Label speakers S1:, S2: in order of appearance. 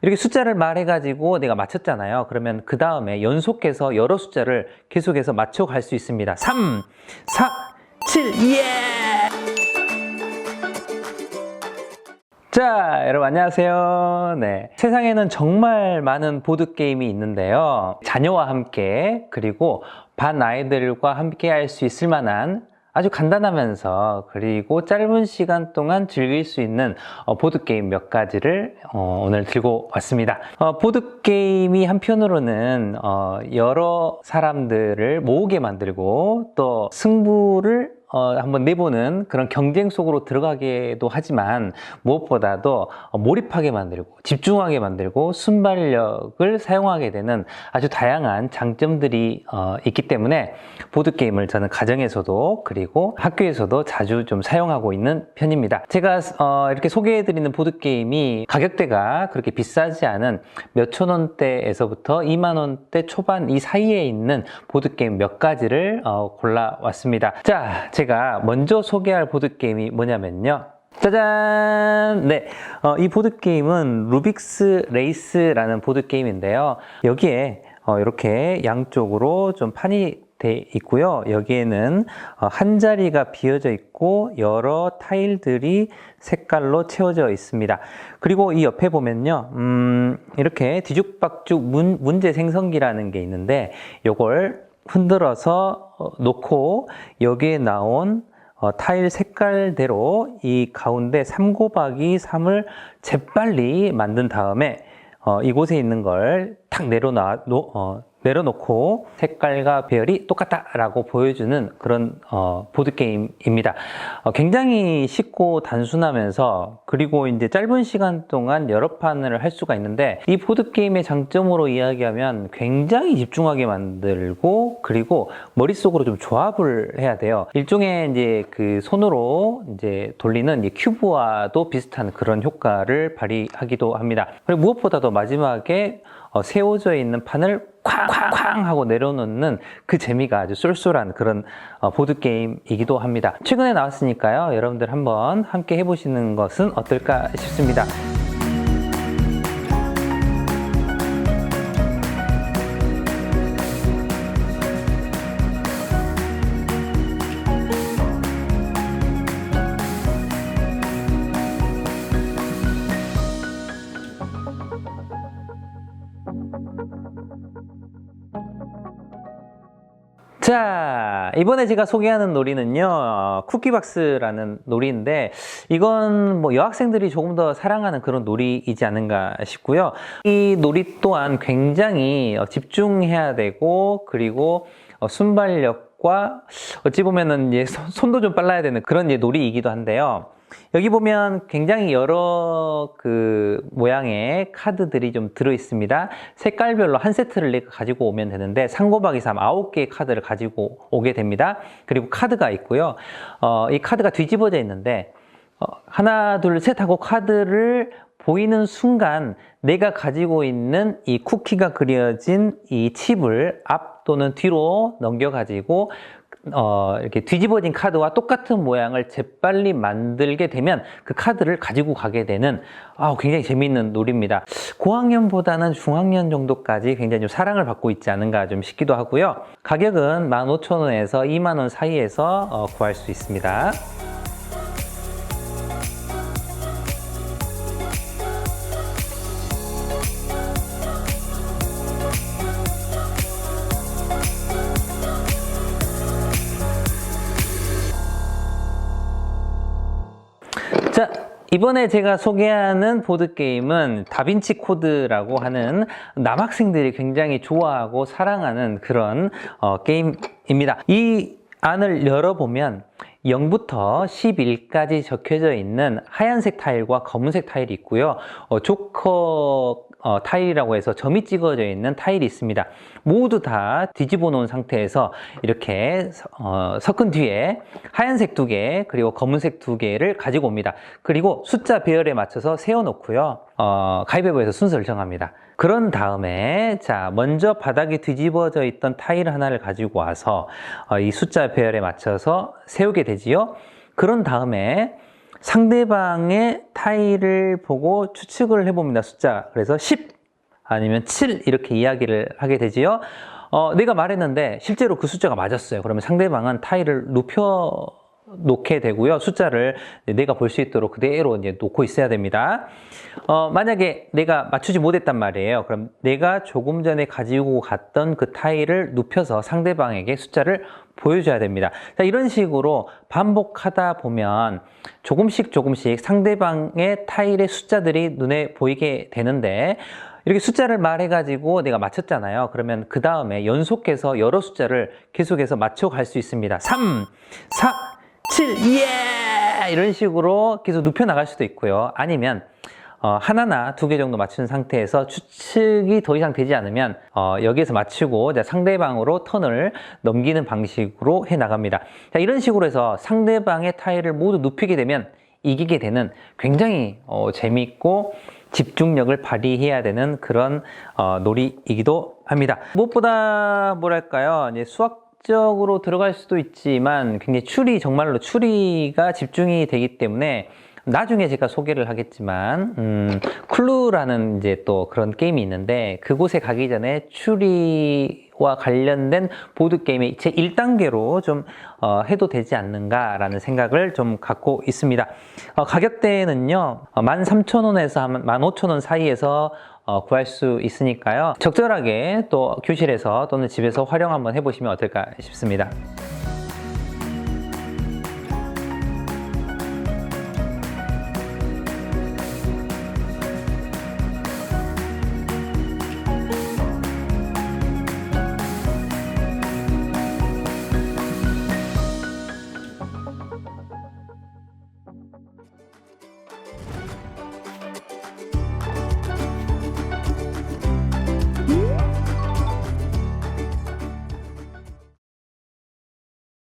S1: 이렇게 숫자를 말해가지고 내가 맞췄잖아요. 그러면 그 다음에 연속해서 여러 숫자를 계속해서 맞춰갈 수 있습니다. 3, 4, 7, 예! 자, 여러분 안녕하세요. 네. 세상에는 정말 많은 보드게임이 있는데요. 자녀와 함께, 그리고 반 아이들과 함께 할 수 있을 만한 아주 간단하면서 그리고 짧은 시간 동안 즐길 수 있는 보드게임 몇 가지를 오늘 들고 왔습니다. 보드게임이 한편으로는 여러 사람들을 모으게 만들고 또 승부를 한번 내보는 그런 경쟁 속으로 들어가기도 하지만 무엇보다도 몰입하게 만들고 집중하게 만들고 순발력을 사용하게 되는 아주 다양한 장점들이 있기 때문에 보드게임을 저는 가정에서도 그리고 학교에서도 자주 좀 사용하고 있는 편입니다. 제가 이렇게 소개해드리는 보드게임이 가격대가 그렇게 비싸지 않은 몇천 원대에서부터 2만 원대 초반 이 사이에 있는 보드게임 몇 가지를 골라왔습니다. 자, 제가 먼저 소개할 보드게임이 뭐냐면요. 짜잔! 네, 이 보드게임은 루빅스 레이스라는 보드게임인데요. 여기에 이렇게 양쪽으로 좀 판이 돼 있고요. 여기에는 한 자리가 비어져 있고 여러 타일들이 색깔로 채워져 있습니다. 그리고 이 옆에 보면요, 이렇게 뒤죽박죽 문제 생성기라는 게 있는데 이걸 흔들어서 놓고 여기에 나온 타일 색깔대로 이 가운데 3 곱하기 3을 재빨리 만든 다음에 이곳에 있는 걸 탁 내려놓고 색깔과 배열이 똑같다라고 보여주는 그런 보드게임입니다. 굉장히 쉽고 단순하면서 그리고 이제 짧은 시간 동안 여러 판을 할 수가 있는데 이 보드게임의 장점으로 이야기하면 굉장히 집중하게 만들고 그리고 머릿속으로 좀 조합을 해야 돼요. 일종의 이제 그 손으로 이제 돌리는 이 큐브와도 비슷한 그런 효과를 발휘하기도 합니다. 그리고 무엇보다도 마지막에 세워져 있는 판을 쾅쾅 하고 내려놓는 그 재미가 아주 쏠쏠한 그런 보드게임이기도 합니다. 최근에 나왔으니까요. 여러분들 한번 함께 해보시는 것은 어떨까 싶습니다. 자, 이번에 제가 소개하는 놀이는요, 쿠키박스라는 놀이인데, 이건 뭐 여학생들이 조금 더 사랑하는 그런 놀이이지 않은가 싶고요. 이 놀이 또한 굉장히 집중해야 되고, 그리고 순발력과 어찌 보면은 손도 좀 빨라야 되는 그런 놀이이기도 한데요. 여기 보면 굉장히 여러 그 모양의 카드들이 좀 들어 있습니다. 색깔별로 한 세트를 내가 가지고 오면 되는데 3 곱하기 3 9개의 카드를 가지고 오게 됩니다. 그리고 카드가 있고요. 이 카드가 뒤집어져 있는데 하나 둘 셋 하고 카드를 보이는 순간 내가 가지고 있는 이 쿠키가 그려진 이 칩을 앞 또는 뒤로 넘겨 가지고 이렇게 뒤집어진 카드와 똑같은 모양을 재빨리 만들게 되면 그 카드를 가지고 가게 되는 굉장히 재미있는 놀이입니다. 고학년보다는 중학년 정도까지 굉장히 좀 사랑을 받고 있지 않은가 좀 싶기도 하고요. 가격은 15,000원에서 2만 원 사이에서 구할 수 있습니다. 자, 이번에 제가 소개하는 보드게임은 다빈치 코드라고 하는 남학생들이 굉장히 좋아하고 사랑하는 그런 게임입니다. 이 안을 열어보면 0부터 11까지 적혀져 있는 하얀색 타일과 검은색 타일이 있고요. 조커 타일이라고 해서 점이 찍어져 있는 타일이 있습니다. 모두 다 뒤집어 놓은 상태에서 이렇게 섞은 뒤에 하얀색 2개 그리고 검은색 2개를 가지고 옵니다. 그리고 숫자 배열에 맞춰서 세워 놓고요. 가위바위보에서 순서를 정합니다. 그런 다음에 자 먼저 바닥에 뒤집어져 있던 타일 하나를 가지고 와서 이 숫자 배열에 맞춰서 세우게 되지요. 그런 다음에 상대방의 타일을 보고 추측을 해봅니다. 숫자. 그래서 10 아니면 7 이렇게 이야기를 하게 되지요. 내가 말했는데 실제로 그 숫자가 맞았어요. 그러면 상대방은 타일을 눕혀 놓게 되고요. 숫자를 내가 볼 수 있도록 그대로 이제 놓고 있어야 됩니다. 만약에 내가 맞추지 못했단 말이에요. 그럼 내가 조금 전에 가지고 갔던 그 타일을 눕혀서 상대방에게 숫자를 보여줘야 됩니다. 자, 이런 식으로 반복하다 보면 조금씩 상대방의 타일의 숫자들이 눈에 보이게 되는데, 이렇게 숫자를 말해가지고 내가 맞췄잖아요. 그러면 그 다음에 연속해서 여러 숫자를 계속해서 맞춰갈 수 있습니다. 3, 4, 7, 예! 이런 식으로 계속 눕혀나갈 수도 있고요. 아니면 하나나 두 개 정도 맞춘 상태에서 추측이 더 이상 되지 않으면 여기에서 맞추고 상대방으로 턴을 넘기는 방식으로 해나갑니다. 자, 이런 식으로 해서 상대방의 타일을 모두 눕히게 되면 이기게 되는 굉장히 재미있고 집중력을 발휘해야 되는 그런 놀이이기도 합니다. 무엇보다 뭐랄까요, 이제 수학적으로 들어갈 수도 있지만 굉장히 정말로 추리가 집중이 되기 때문에 나중에 제가 소개를 하겠지만 클루라는 이제 또 그런 게임이 있는데, 그곳에 가기 전에 추리와 관련된 보드게임의 제 1단계로 좀 해도 되지 않는가라는 생각을 좀 갖고 있습니다. 가격대는요 13,000원에서 15,000원 사이에서 구할 수 있으니까요, 적절하게 또 교실에서 또는 집에서 활용 한번 해보시면 어떨까 싶습니다.